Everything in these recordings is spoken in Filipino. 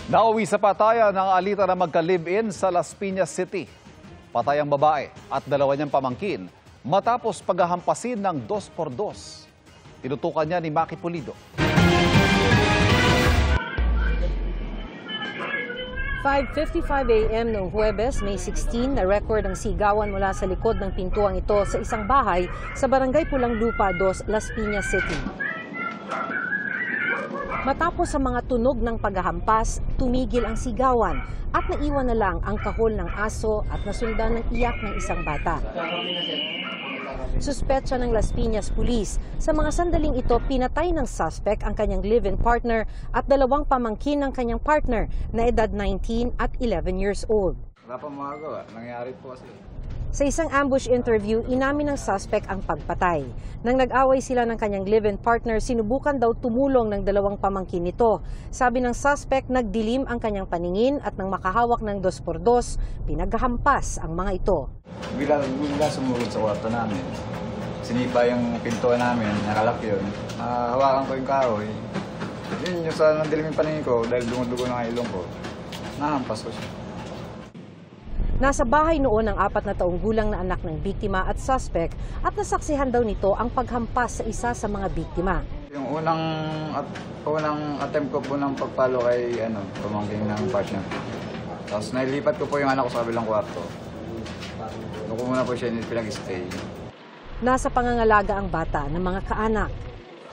Nauwi sa patayan ng alita na magka-live-in sa Las Piñas City. Patay ang babae at dalawa niyang pamangkin matapos paghahampasin ng 2x2. Tinutukan niya ni Maki Pulido. 5:55 a.m. noong Huwebes, May 16, na-record ang sigawan mula sa likod ng pintuang ito sa isang bahay sa Barangay Pulang Lupa 2, Las Piñas City. Matapos sa mga tunog ng paghahampas, tumigil ang sigawan at naiwan na lang ang kahol ng aso at nasundan ng iyak ng isang bata. Suspetsa ng Las Piñas Police. Sa mga sandaling ito, pinatay ng suspect ang kanyang live-in partner at dalawang pamangkin ng kanyang partner na edad 19 at 11 years old. Wala pa magagawa. Nangyari po kasi. Sa isang ambush interview, inamin ng suspect ang pagpatay. Nang nag-away sila ng kanyang live-in partner, sinubukan daw tumulong ng dalawang pamangkin nito. Sabi ng suspect, nagdilim ang kanyang paningin at nang makahawak ng 2x2, pinaghampas ang mga ito. Bigla sumugod sa kwarto namin. Sinipa yung pintuan namin, nakalak yun. Hawakan ko yung kahoy. Yun yung sa nandilim yung paningin ko dahil dumudugo ng ilong ko. Nahampas ko siya. Nasa bahay noon ang 4 na taong gulang na anak ng biktima at suspect at nasaksihan daw nito ang paghampas sa isa sa mga biktima. Yung unang attempt ko po ng pagpalo kay pamangkin ng partner. Tapos nailipat ko po yung anak ko sa kabilang kwarto. Doon ko muna po siya pinag-stay. Nasa pangangalaga ang bata ng mga kaanak.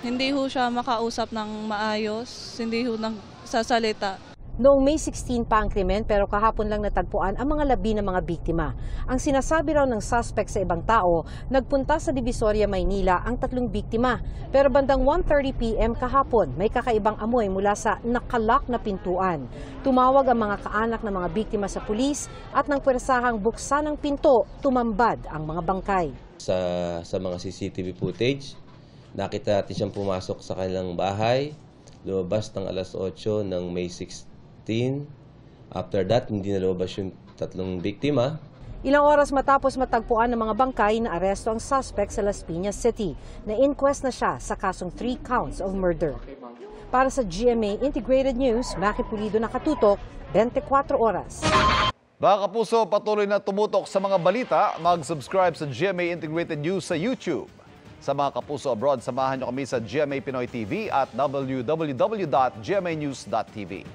Hindi ho siya makausap ng maayos, hindi ho nagsasalita. Noong May 16 pa ang krimen pero kahapon lang natagpuan ang mga labi ng mga biktima. Ang sinasabi raw ng suspect sa ibang tao, nagpunta sa Divisoria, Maynila ang 3 biktima. Pero bandang 1:30 p.m. kahapon, may kakaibang amoy mula sa nakalak na pintuan. Tumawag ang mga kaanak ng mga biktima sa pulis at nang pwersahang buksan ang pinto, tumambad ang mga bangkay. Sa mga CCTV footage, nakita natin siyang pumasok sa kanilang bahay, lumabas ng alas 8 ng May 16. After that, hindi na lumabas yung 3 biktima. Ilang oras matapos matagpuan ng mga bangkay, na aresto ang suspect sa Las Piñas City. Na-inquest na siya sa kasong 3 counts of murder. Para sa GMA Integrated News, Maki Pulido, nakatutok, 24 oras. Mga kapuso, patuloy na tumutok sa mga balita. Mag-subscribe sa GMA Integrated News sa YouTube. Sa mga kapuso abroad, samahan niyo kami sa GMA Pinoy TV at www.gmanews.tv.